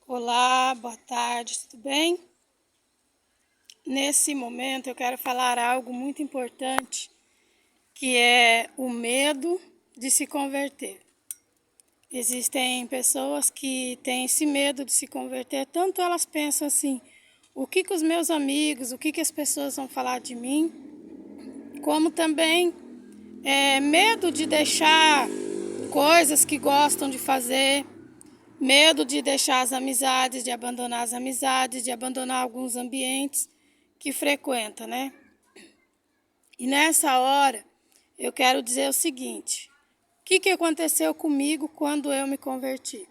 Olá, boa tarde, tudo bem? Nesse momento eu quero falar algo muito importante, que é o medo de se converter. Existem pessoas que têm esse medo de se converter, tanto elas pensam assim, o que os meus amigos, o que as pessoas vão falar de mim, como também medo de deixar coisas que gostam de fazer, medo de deixar as amizades, de abandonar as amizades, de abandonar alguns ambientes que frequenta, né? E nessa hora eu quero dizer o seguinte: o que aconteceu comigo quando eu me converti?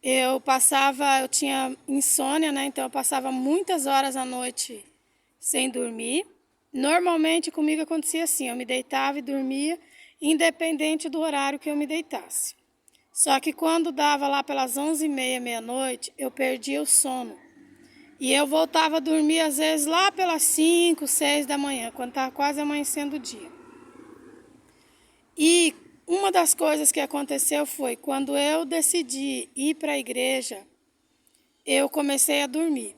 Eu tinha insônia, né? Então eu passava muitas horas à noite sem dormir. Normalmente comigo acontecia assim, eu me deitava e dormia, independente do horário que eu me deitasse. Só que quando dava lá pelas 11h30, meia-noite, eu perdia o sono. E eu voltava a dormir às vezes lá pelas 5, 6 da manhã, quando estava quase amanhecendo o dia. E uma das coisas que aconteceu foi, quando eu decidi ir para a igreja, eu comecei a dormir.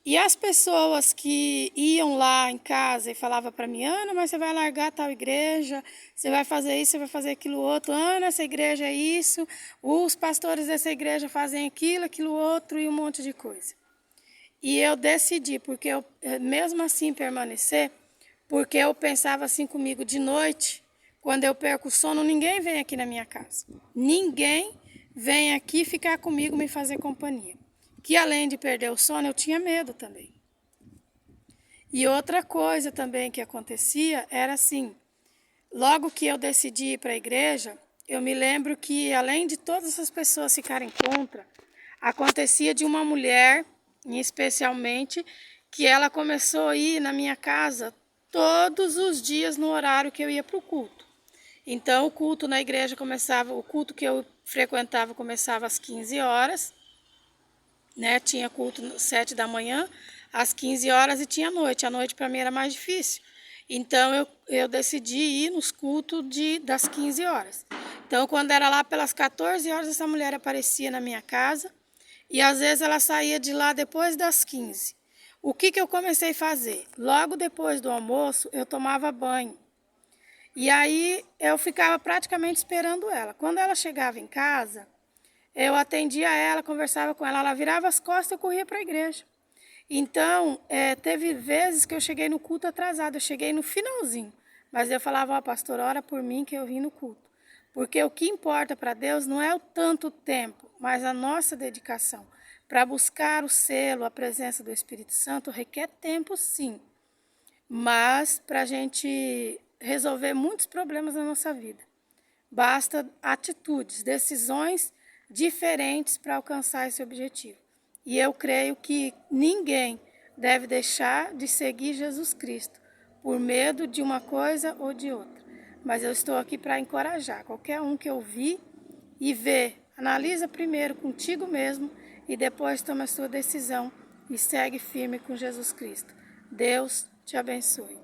E as pessoas que iam lá em casa e falavam para mim, Ana, mas você vai largar tal igreja, você vai fazer isso, você vai fazer aquilo outro, Ana, essa igreja é isso, os pastores dessa igreja fazem aquilo outro e um monte de coisa. E eu decidi, porque eu mesmo assim permanecer, porque eu pensava assim comigo, de noite, quando eu perco o sono, ninguém vem aqui na minha casa. Ninguém vem aqui ficar comigo, me fazer companhia. Que além de perder o sono, eu tinha medo também. E outra coisa também que acontecia era assim, logo que eu decidi ir para a igreja, eu me lembro que além de todas essas pessoas ficarem contra, acontecia de uma mulher, especialmente, que ela começou a ir na minha casa todos os dias no horário que eu ia para o culto. Então o culto na igreja começava, o culto que eu frequentava começava às 15 horas, né? Tinha culto às 7 da manhã, às 15 horas e tinha noite. A noite para mim era mais difícil. Então eu decidi ir nos cultos das 15 horas. Então quando era lá pelas 14 horas, essa mulher aparecia na minha casa e às vezes ela saía de lá depois das 15. O que eu comecei a fazer? Logo depois do almoço eu tomava banho. E aí eu ficava praticamente esperando ela. Quando ela chegava em casa, eu atendia ela, conversava com ela, ela virava as costas e eu corria para a igreja. Então, teve vezes que eu cheguei no culto atrasado, eu cheguei no finalzinho. Mas eu falava, pastor, ora por mim que eu vim no culto. Porque o que importa para Deus não é o tanto tempo, mas a nossa dedicação. Para buscar o selo, a presença do Espírito Santo, requer tempo sim. Mas para a gente resolver muitos problemas na nossa vida, basta atitudes, decisões diferentes para alcançar esse objetivo. E eu creio que ninguém deve deixar de seguir Jesus Cristo por medo de uma coisa ou de outra. Mas eu estou aqui para encorajar qualquer um que ouvir e ver. Analisa primeiro contigo mesmo e depois toma a sua decisão e segue firme com Jesus Cristo. Deus te abençoe.